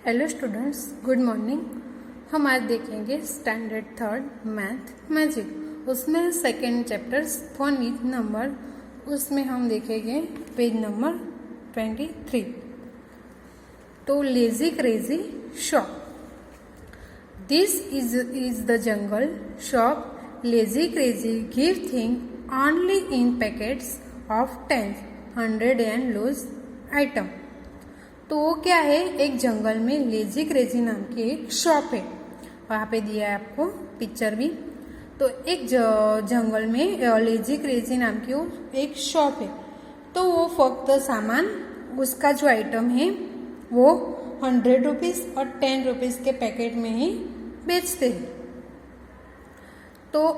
Hello students, good morning. हम आज देखेंगे स्टैंडर्ड थर्ड मैथ मैजिक। उसमें second chapter fun with number, उसमें हम देखेंगे पेज नंबर 23। तो Lazy Crazy shop. This is the jungle shop. Lazy Crazy give thing only in packets of 10, 100 and loose item. तो वो क्या है, एक जंगल में लेजी क्रेजी नाम की एक शॉप है। वहाँ पे दिया है आपको पिक्चर भी। तो एक जंगल में लेजी क्रेजी नाम की वो एक शॉप है। तो वो फक्त सामान, उसका जो आइटम है वो 100 रुपीज़ और 10 रुपीज़ के पैकेट में ही बेचते हैं। तो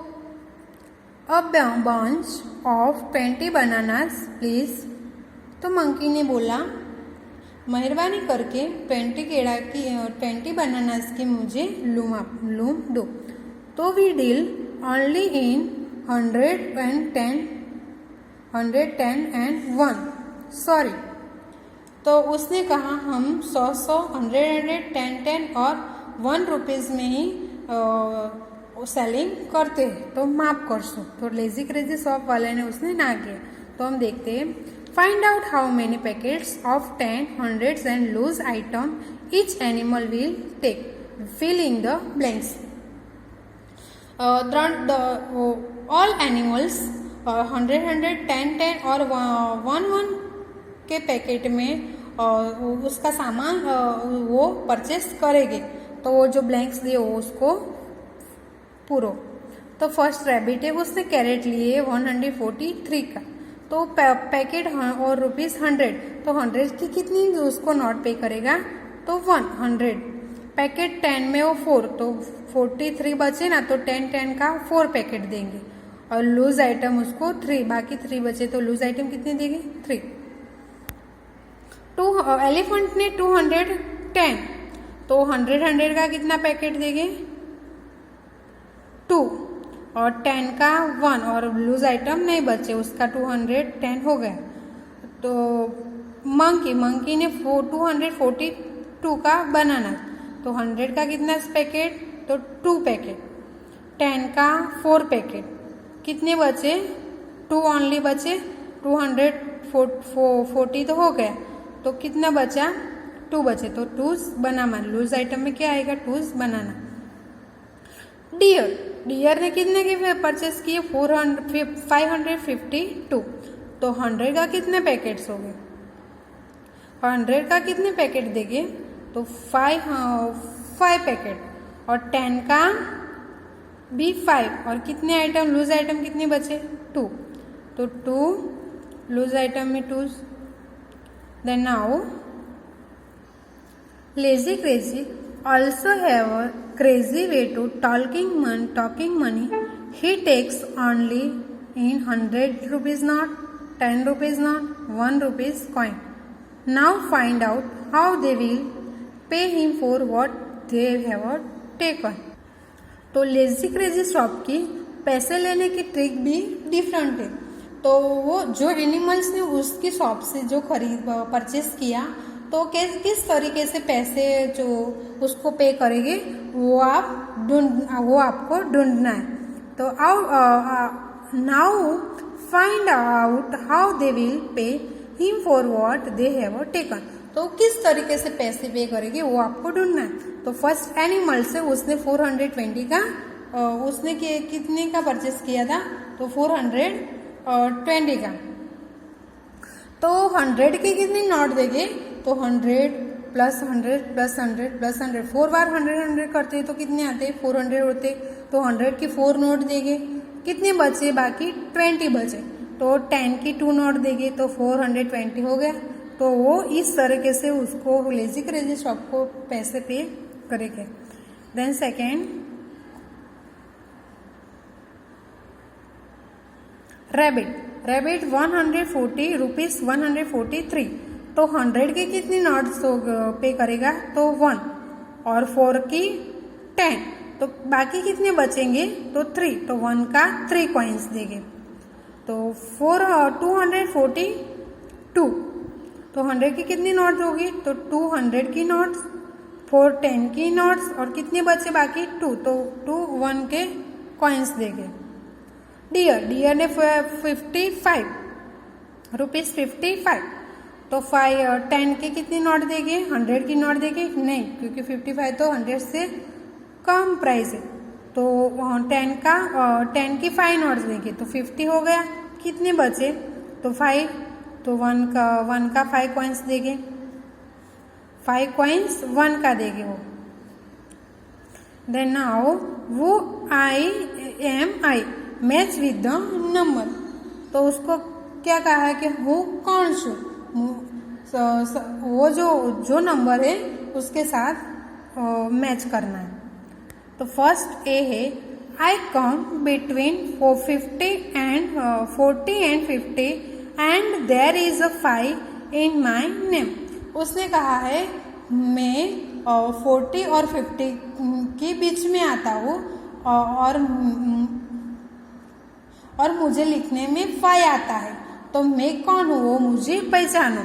a bunch of 20 bananas please. तो मंकी ने बोला, मेहरबानी करके 20 बनानास की मुझे लूम दो। तो we deal only in 110 and 1 sorry. तो उसने कहा हम 100 100 10 और 1 रुपीज़ में ही सेलिंग करते हैं, तो माफ कर सो। तो लेजी क्रेजी शॉप वाले ने उसने ना किया। तो हम देखते हैं, find out how many packets of 10, 100s and loose item each animal will take. Fill in the blanks. All animals 100, 100, 10, 10 और 1 के पैकेट में उसका सामान वो परचेस करेंगे। तो वो जो ब्लैंक्स दिए वो उसको पूरो। तो फर्स्ट रैबिट है, उसने कैरेट लिए 143 का। तो पैकेट और रुपीज़ 100, तो 100 की कितनी उसको नॉट पे करेगा, तो 100। पैकेट 10 में वो 4, तो 43 बचे ना, तो 10 का 4 पैकेट देंगे। और लूज आइटम उसको 3, बाकी 3 बचे, तो लूज आइटम कितने देंगे, 3। एलिफेंट ने 210, तो 100 का कितना पैकेट देंगे, 2 और 10 का 1 और लूज आइटम नहीं बचे, उसका 210 हो गया। तो मंकी ने 242 का बनाना, तो 100 का कितना पैकेट, तो 2 पैकेट। 10 का 4 पैकेट, कितने बचे, 2 ओनली बचे। 240 तो हो गया, तो कितना बचा, 2 बचे, तो 2 बनाना। लूज आइटम में क्या आएगा, 2 बनाना। डियर ने कितने के परचेस किए, 552। तो 100 का कितने पैकेट्स हो गए, 100 का कितने पैकेट देंगे, तो 5 पैकेट। और 10 का भी 5 और कितने आइटम, लूज आइटम कितने बचे, 2, तो 2 लूज आइटम में 2। Then now Lazy Crazy also have a crazy way to talking money. He takes only in 100 rupees note, 10 rupees note, 1 rupees coin. Now find out how they will pay him for what they have taken. तो Lazy Crazy shop की पैसे लेने की trick भी different है। तो वो जो एनिमल्स ने उसकी शॉप से जो परचेस किया, तो किस तरीके से पैसे जो उसको पे करेंगे वो आपको ढूंढना है। तो now find out how they will pay him for what they have taken. तो किस तरीके से पैसे पे करेंगे वो आपको ढूंढना है। तो फर्स्ट एनिमल से उसने 420 का उसने कितने का परचेस किया था, तो 420 का। तो 100 के कितने नोट देंगे, तो 100 प्लस 100 प्लस 100 प्लस 100, 4 बार 100 करते हैं तो कितने आते हैं, 400 होते। तो 100 की 4 नोट देंगे, कितने बचे, बाकी 20 बचे। तो 10 की 2 नोट देंगे, तो 420 हो गया। तो वो इस तरीके से उसको लेजी क्रेजी शॉप को पैसे पे करेंगे। Then second, rabbit 140 rupees 143। तो 100 के कितनी नोट्स पे करेगा, तो 1 और 4 की 10, तो बाकी कितने बचेंगे, तो 3, तो 1 का 3 कॉइन्स देंगे। तो 242, तो 100 की कितनी नोट्स होगी, तो 200 की नोट्स, 4 10 की नोट्स और कितने बचे बाकी 2, तो 2 1 के कॉइन्स देंगे। डियर ने 55 रुपीज 55, तो 10 के कितनी नोट देंगे, 100 की नोट देंगे नहीं, क्योंकि 55 तो 100 से कम प्राइस है, तो 10 की 5 नोट्स देंगे तो 50 हो गया। कितने बचे, तो 5, तो 1 का 5 कॉइन्स देंगे, 5 कॉइन्स 1 का देंगे वो। देन नाउ वो I match with the number, तो उसको क्या कहा है कि हु कौन शू, वो जो नंबर है उसके साथ मैच करना है। तो फर्स्ट ए है I come between 40 and 50 and there is a 5 in my name. उसने कहा है मैं 40 और 50 के बीच में आता हूँ और मुझे लिखने में 5 आता है, तो मैं कौन हूँ वो मुझे पहचानो।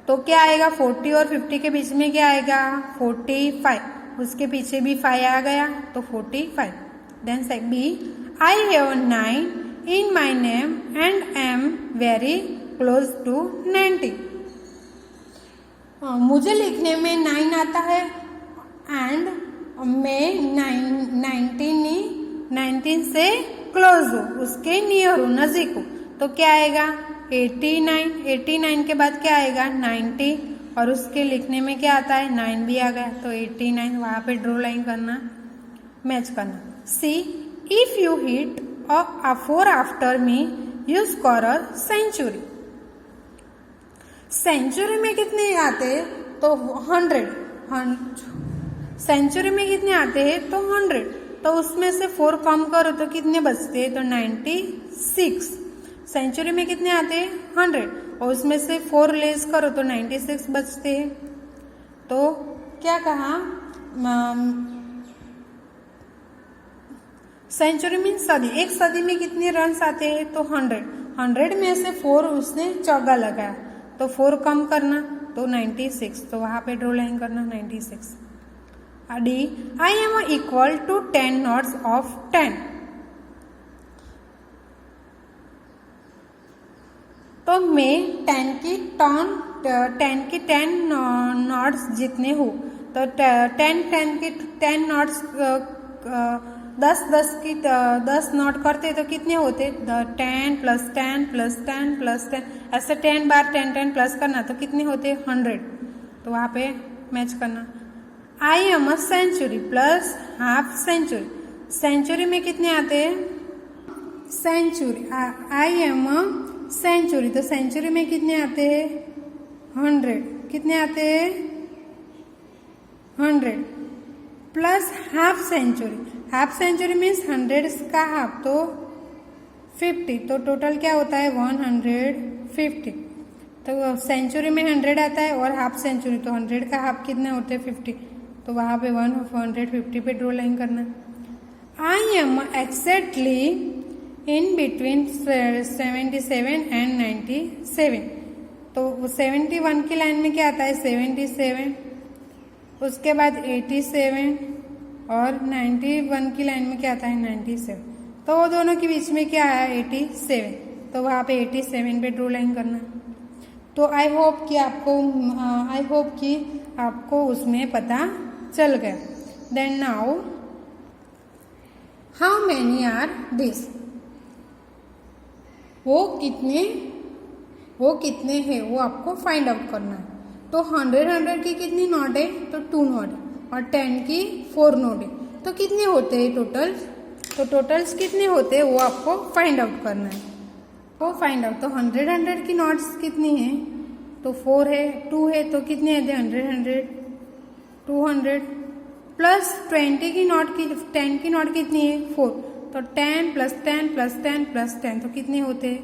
तो क्या आएगा, 40 और 50 के बीच में क्या आएगा 45, उसके पीछे भी 5 आ गया तो 45। Then second B I have 9 in my name and am very close to 90। मुझे लिखने में 9 आता है एंड मैं 19 से क्लोज हूँ, उसके नियर हूँ, नजीक हूँ, तो क्या आएगा 89 के बाद क्या आएगा 90 और उसके लिखने में क्या आता है 9 भी आ गया, तो 89 वहाँ पे ड्रॉ लाइन करना, मैच करना। See if you hit a 4 after me you score a century. Century में कितने आते हैं, तो 100, सेंचुरी में कितने आते हैं तो 100, तो उसमें से 4 कम करो तो कितने बचते हैं, तो 96। सेंचुरी में कितने आते हैं 100 और उसमें से 4 लेस करो तो 96 बचते हैं। तो क्या कहा, सेंचुरी मीन्स सदी, एक सदी में कितने रन्स आते हैं तो 100 में से 4 उसने चौका लगाया तो 4 कम करना तो 96, तो वहां पे ड्रॉ लाइन करना 96। D I am equal to 10 notes of 10, तो मैं 10 की 10 नोट्स जितने हो, तो 10 नोट्स 10 नोट करते तो कितने होते, 10 + 10 + 10 + 10, ऐसे 10 बार 10 प्लस करना तो कितने होते 100, तो वहाँ पे मैच करना। I am a century plus half century, century में कितने आते हैं century, I am a century, तो सेंचुरी में कितने आते हैं 100, कितने आते हैं 100 plus half century, half century means 100 का हाफ तो 50, तो टोटल क्या होता है 150। तो सेंचुरी में 100 आता है और हाफ सेंचुरी, तो 100 का हाफ कितने होते हैं 50, तो वहाँ पे 150 पे ड्रॉ लाइन करना। I M exactly in between 77 and 97, तो 71 की लाइन में क्या आता है 77, उसके बाद 87 और 91 की लाइन में क्या आता है 97, तो वो दोनों के बीच में क्या आया 87, तो वहाँ पे 87 पे ड्रॉ लाइन करना। तो आई होप कि आपको उसमें पता चल गया। Then now how many are this, वो कितने हैं वो आपको फाइंड आउट करना है। तो 100 की कितनी नोट है, तो 2 नोट है, और 10 की 4 नोट है, तो कितने होते हैं टोटल, तो टोटल्स कितने होते हैं वो आपको फाइंड आउट करना है। तो फाइंड आउट, तो 100 की नोट्स कितनी है, तो 4 है, 2 है, तो कितने हैं 100 200 प्लस 20 की नोट की 10 की नोट कितनी है 4, तो 10 + 10 + 10 + 10, तो कितने होते हैं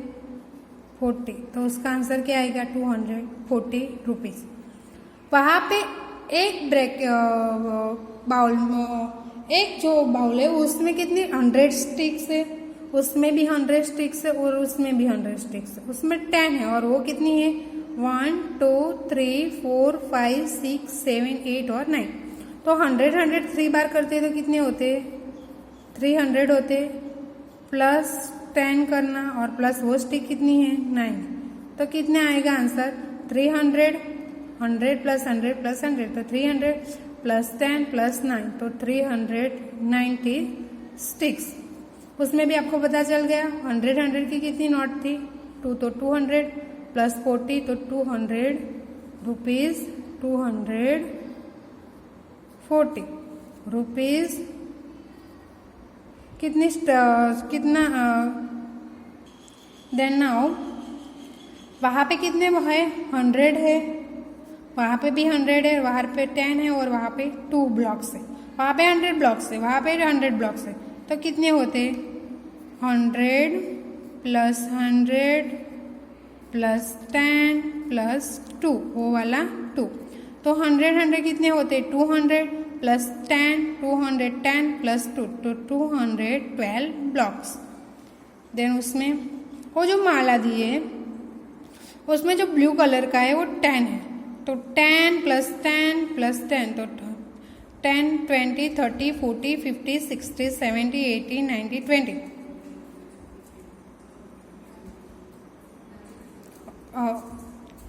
40, तो उसका आंसर क्या आएगा 240 रुपीज। वहाँ पे एक एक जो बाउल है उसमें कितनी 100 स्टिक्स है, उसमें भी 100 स्टिक्स है और उसमें भी 100 स्टिक्स है, उसमें 10 है और वो कितनी है 1 2 3 4 5 6 7 8 और 9। तो 100 3 बार करते तो कितने होते? 300 होते। प्लस 10 करना और प्लस वो स्टिक कितनी है? 9। तो कितने आएगा आंसर? 300, 100 प्लस 100 प्लस 100, तो 300 प्लस 10 प्लस 9, तो 390 स्टिक्स। उसमें भी आपको पता चल गया 100 की कितनी नोट थी? 2 तो 200 प्लस 40 तो 200 रुपीज, 240 रुपीज। कितना देन नाउ वहाँ पे कितने है? 100 है, वहाँ पे भी 100 है, वहाँ पे 10 है और वहाँ पे 2 ब्लॉक्स है। वहाँ पे 100 ब्लॉक्स है, वहाँ पे 100 ब्लॉक्स है, तो कितने होते? 100 प्लस 100 प्लस 10 प्लस 2, वो वाला 2। तो 100 कितने होते? 200 प्लस 10, 210 प्लस 2, तो 212 ब्लॉक्स। देन उसमें वो जो माला दी है उसमें जो ब्लू कलर का है वो 10 है, तो 10 प्लस 10 प्लस 10, तो 10 20 30 40 50 60 70 80 90 20।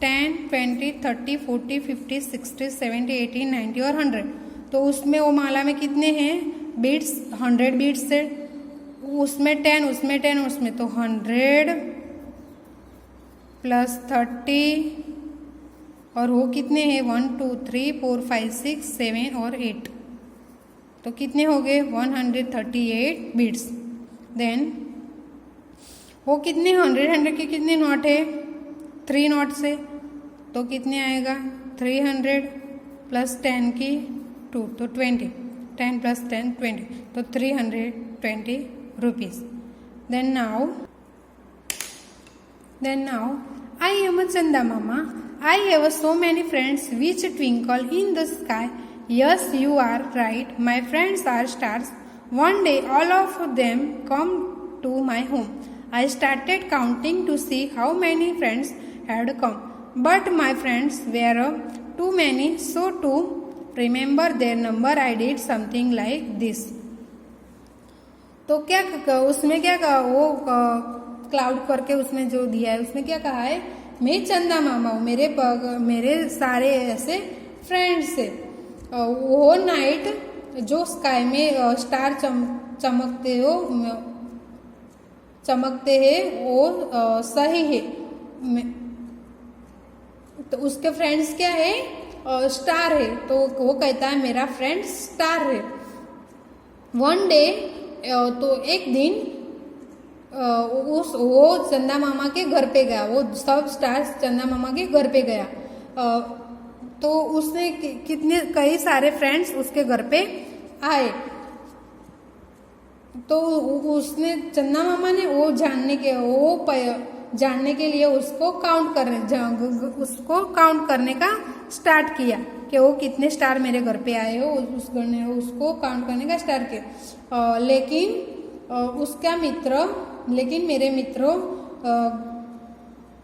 10 20 30 40 50 60 70 80 90 और 100। तो उसमें वो माला में कितने हैं बीड्स? 100 बीड्स है, उसमें 10, उसमें 10, उसमें, तो 100 प्लस 30 और वो कितने हैं? 1 2 3 4 5 6 7 और 8, तो कितने हो गए? 138 बीड्स। देन वो कितने 100 के कितने नोट है? 3 नोट से, तो कितने आएगा? 300 प्लस 10 की 2, तो 20, 10 प्लस 10 20, तो 320 rupees. Then now I am a Chanda Mama. I have so many friends which twinkle in the sky. Yes, you are right. My friends are stars. One day all of them come to my home. I started counting to see how many friends had come. But my friends were too many, so to remember their number I did something like this. तो क्या उसमें क्या वो cloud करके उसमें जो दिया है उसमें क्या कहा है? मैं चंदा मामा हूँ, मेरे सारे ऐसे फ्रेंड्स है। वो नाइट जो स्काई में स्टार चमकते हैं वो सही है। तो उसके फ्रेंड्स क्या है? स्टार है, तो वो कहता है मेरा फ्रेंड स्टार है। वन डे, तो एक दिन वो चंदा मामा के घर पे गया, वो सब स्टार्स चंदा मामा के घर पे गया। तो उसने कई सारे फ्रेंड्स उसके घर पे आए। तो उसने चंदा मामा ने वो जानने के लिए उसको काउंट करने का स्टार्ट किया कि वो कितने स्टार मेरे घर पे आए हो। उसको काउंट करने का स्टार्ट किया। लेकिन मेरे मित्रों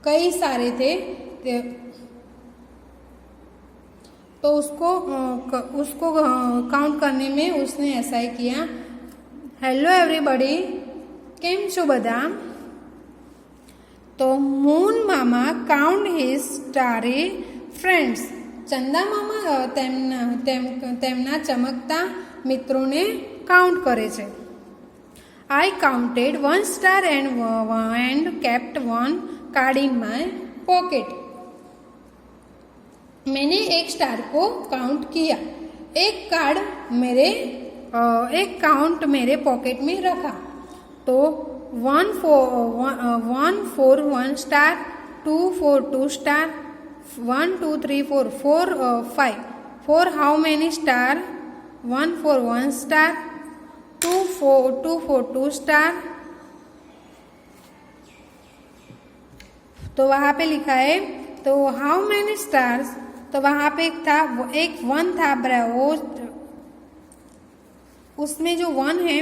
कई सारे थे, तो उसको काउंट करने में उसने ऐसा ही किया। हेलो एवरीबॉडी, केम छो बधा? तो मून मामा काउंट हिज स्टारी फ्रेंड्स. चंदा मामा તેમના ચમકતા મિત્રોને કાઉન્ટ કરે છે. I counted one star and kept one card in my pocket. मैंने एक स्टार को काउंट किया, एक काउंट मेरे पॉकेट में रखा. तो 1 for 1 star, 2 for 2 star, 1 2 3 4 5. For how many star? 1 for 1 star, 2 for 2 star. तो वहाँ पे लिखा है, तो हाउ मैनी स्टार्स, तो वहाँ पे एक 1 था, वो उसमें जो 1 है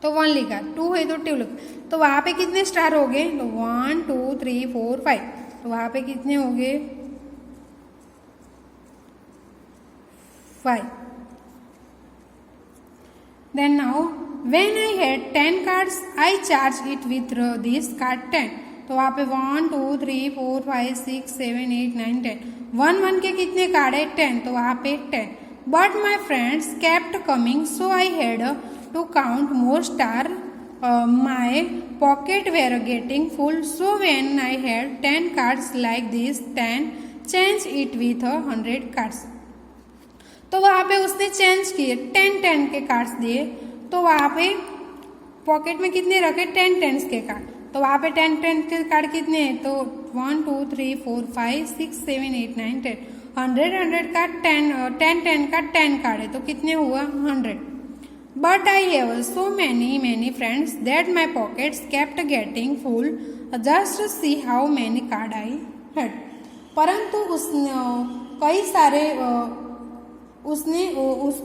तो 1 लिखा, 2 है तो 2 लिखा. तो वहाँ पे कितने स्टार हो गए? तो 1 2 3 4 5. तो वहाँ पे कितने हो गए 5. Then now when I had 10 cards I charged it with this card 10. तो वहाँ पे 1 2 3 4 5 6 7 8 9 10. 1 के कितने कार्ड है 10, तो वहाँ पे 10. But my friends kept coming, so I had to count more star. My pocket were getting full, so when I had 10 cards like this 10 change it with 100 cards. तो वहाँ पे उसने चेंज किए 10 के कार्ड्स दिए, तो वहाँ पे पॉकेट में कितने रखे 10 के कार्ड, तो वहाँ पे 10 के कार्ड कितने हैं, तो 1 2 3 4 5 6 7 8 9 10. 100 का 10 का 10 कार्ड है, तो कितने हुआ 100. But I have so many friends that my pockets kept getting full just to see how many card I had. परंतु उसने कई सारे उसने उस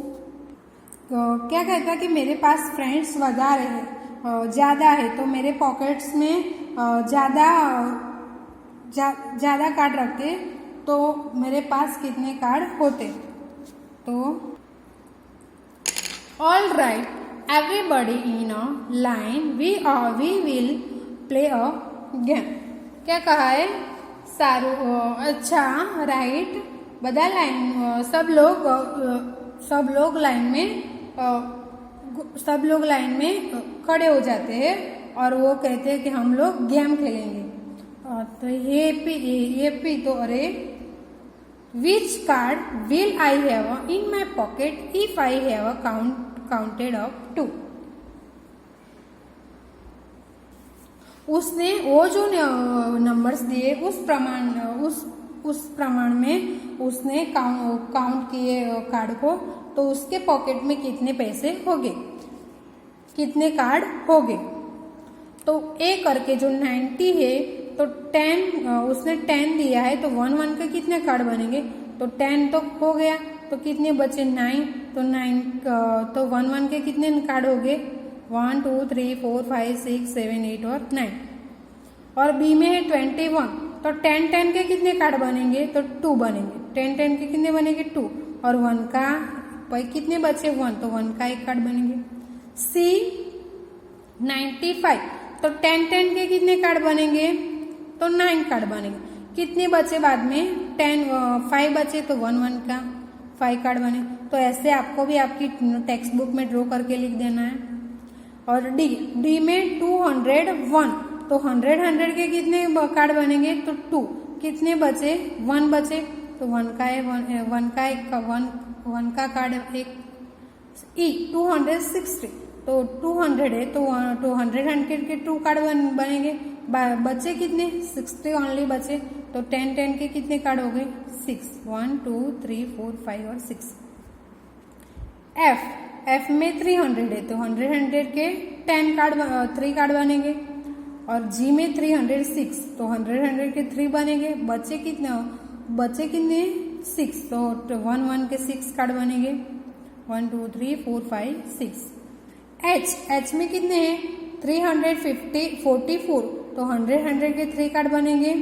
क्या कहता कि मेरे पास फ्रेंड्स ज़्यादा है, तो मेरे पॉकेट्स में ज़्यादा कार्ड रखते, तो मेरे पास कितने कार्ड होते. तो All right, everybody in a line. We will play a game. क्या कहा है सारू. अच्छा राइट, बदा लाइन सब लोग लाइन में खड़े हो जाते हैं और वो कहते हैं कि हम लोग गेम खेलेंगे. तो ये पी तो अरे Which card will I have in my pocket if I have counted up 2? उसने वो जो नंबर्स दिए उस प्रमाण में उसने काउंट किए कार्ड को, तो उसके पॉकेट में कितने पैसे होंगे, कितने कार्ड होंगे. तो ए करके जो 90 है, तो 10 उसने 10 दिया है, तो 1 के कितने कार्ड बनेंगे, तो 10 तो हो गया, तो कितने बचे 9, तो 9 तो 1 के कितने कार्ड हो गए 1 2 3 4 5 6 7 8 और 9. और बी में है 21, तो 10 के कितने कार्ड बनेंगे, तो 2 बनेंगे. 10 के कितने बनेंगे 2, और 1 का कितने बचे 1, तो 1 का एक कार्ड बनेंगे. सी 95, तो 10 के कितने कार्ड बनेंगे, तो 9 कार्ड बनेंगे. कितने बचे बाद में 5 बचे, तो 1 का 5 कार्ड बने. तो ऐसे आपको भी आपकी टेक्स्ट बुक में ड्रॉ करके लिख देना है. और डी में 201, तो 100 के कितने कार्ड बनेंगे, तो 2. कितने बचे 1 बचे, तो 1 का कार्ड एक. ई 260, तो 200 है, तो 100 के 2 कार्ड बनेंगे. बचे कितने 60 ओनली बचे, तो 10 के कितने कार्ड हो गए 6. 1 2 3 4 5 और 6. एफ में 300 है, तो 100 के 3 कार्ड बनेंगे. और जी में 306, तो 100 के 3 बनेंगे. बचे कितने 6, तो 1 के 6 कार्ड बनेंगे. 1 2 3 4 5 6. एच में कितने हैं 344, तो 100 के 3 कार्ड बनेंगे.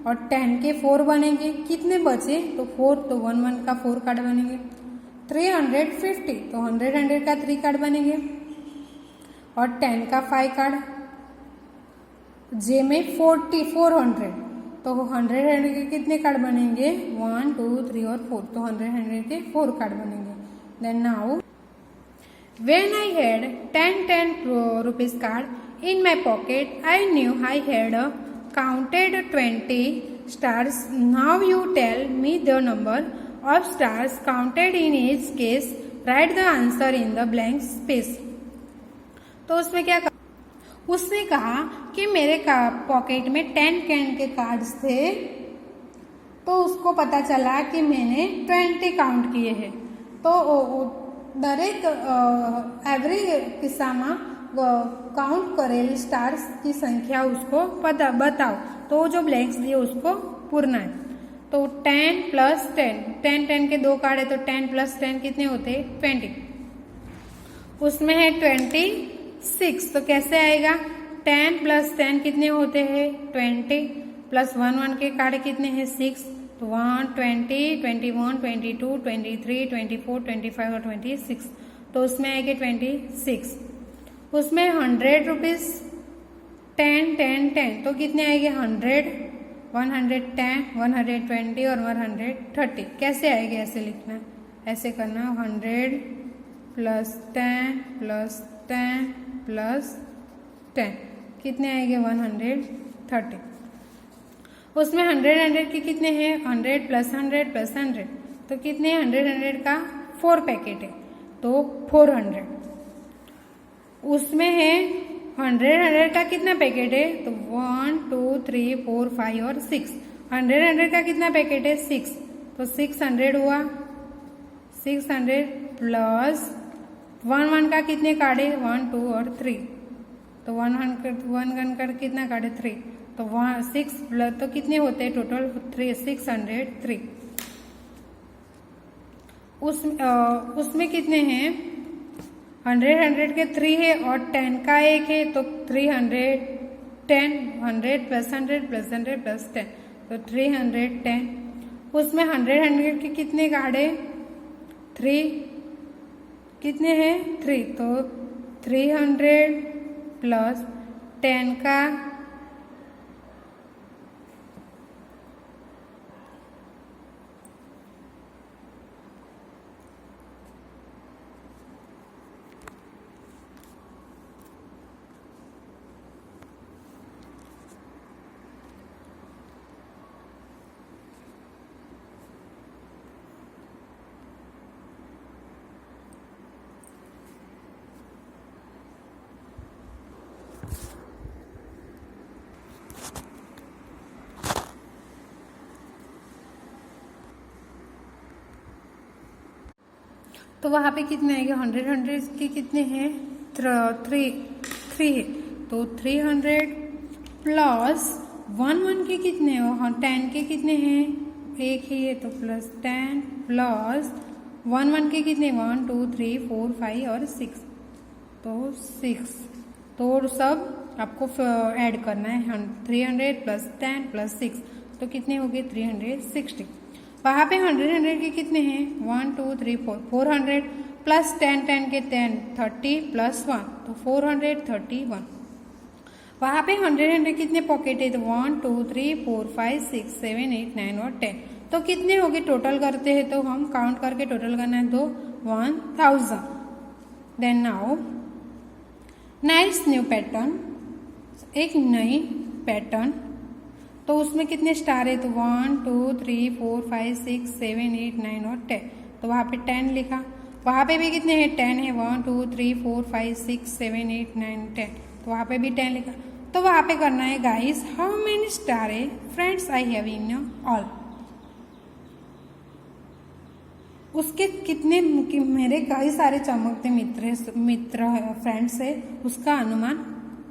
और 10 के 4 बनेंगे. कितने बचे, तो 4, तो 1 का 4 कार्ड बनेंगे. 350, तो 100 का 3 कार्ड बनेंगे. और 10 का 5 कार्ड. जे में 400, तो 100 के कितने कार्ड बनेंगे 1 2 3 और 4, तो 100 के 4 कार्ड बनेंगे. Then now when I had 10 rupees card in my pocket, I knew I had counted 20 stars. Now you tell me the number of stars counted in each case. Write the answer in the blank space. तो उसमें क्या उसने कहा कि मेरे pocket में 10 के cards थे, तो उसको पता चला कि मैंने 20 काउंट किए हैं. तो દરેક એવરી કિસ્સામાં काउंट करेल स्टार्स की संख्या उसको बताओ. तो जो ब्लैंक्स दिए उसको पूरना है. तो 10 प्लस 10 के 2 कार्ड है, तो 10 प्लस 10 कितने होते हैं 20. उसमें है 26, तो कैसे आएगा 10 प्लस 10 कितने होते हैं 20. प्लस 1 के काढ़े कितने हैं 6, तो 1 20 21 22 23 24 25 और 26, तो उसमें आएगी 26। उसमें 100 रुपीज 10 10 10, तो कितने आएंगे 100 110 120 और 130। कैसे आएंगे, ऐसे लिखना है, ऐसे करना 100 प्लस 10 प्लस 10 प्लस 10, कितने आएंगे 130। उसमें 100 के कितने हैं 100 प्लस 100 प्लस 100, तो कितने 100 का 4 पैकेट है, तो 400। उसमें है 100 का कितना पैकेट है, तो 1 2 3 4 5 और 6। 100 का कितना पैकेट है 6, तो 600 हुआ। 600 प्लस 1 का कितने काढ़े 1 2 और 3, तो 1 का कितना काढ़े 3, तो 6 प्लस तो कितने होते हैं टोटल 603। उसमें कितने हैं 100 के 3 है और 10 का 1 है, तो 310 100 प्लस 100 प्लस 100 प्लस 10, तो 310। उसमें 100 के कितने काढ़े 3, कितने हैं 3, तो 300 प्लस 10 का तो वहाँ पे कितने आएंगे 100 के कितने हैं 3 है, तो 300 प्लस 1 के कितने हैं 10 के कितने हैं 1 ही है, तो प्लस 10 प्लस 1 के कितने 1 2 3 4 5 और 6, तो 6, तो सब आपको ऐड करना है 300 प्लस 10 प्लस 6, तो कितने हो गए 360। वहाँ पे 100 के कितने हैं 1 2 3 4, 400 प्लस 10 10 के 10 30 प्लस 1, तो 431। वहाँ पे 100 कितने पॉकेट है, तो 1 2 3 4 5 6 7 8 9 और 10, तो कितने हो गए टोटल करते हैं, तो हम काउंट करके टोटल करना है, तो 1000। Then now nice new pattern, एक नई पैटर्न, तो उसमें कितने स्टार है, तो 1 2 3 4 5 6 7 8 9 और 10, तो वहाँ पे 10 लिखा। वहाँ पे भी कितने हैं 10 है 1 2 3 4 5 6 7 8 9 10, तो वहाँ पे भी 10 लिखा। तो वहाँ पे करना है गाइस हाउ मेनी स्टार है friends I have in all, उसके कितने मेरे कई सारे चमकते मित्र फ्रेंड्स है उसका अनुमान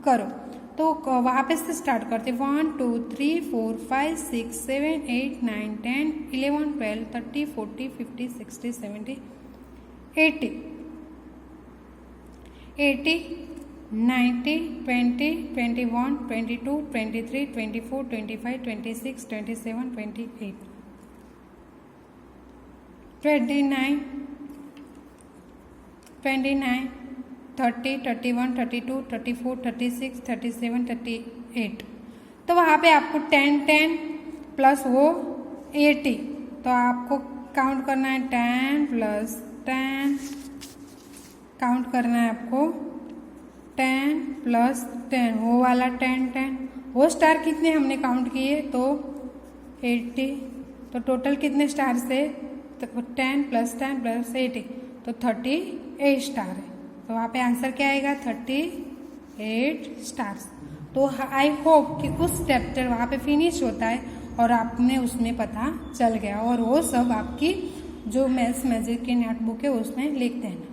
करो। तो वहाँ पे से स्टार्ट करते 1 2 3 4 5 6 7 8 9 10 11 12 30 40 50 60 70 80 80 90 20 21 22 23 24 25 26 27 28 29 29 30 31 32 34 36 37 38, तो वहाँ पे आपको 10 10 प्लस वो 80, तो आपको काउंट करना है 10 प्लस 10, काउंट करना है आपको 10 प्लस 10, वो वाला 10 10, वो स्टार कितने हमने काउंट किए, तो 80, तो टोटल कितने स्टार से, तो 10 प्लस 10 प्लस 80, तो 38 स्टार है। तो वहाँ पे आंसर क्या आएगा 38 स्टार्स। तो आई होप कि उस चैप्टर वहाँ पे फिनिश होता है और आपने उसमें पता चल गया, और वो सब आपकी जो मैथ्स मैजिक की नोटबुक है उसमें लिख देना।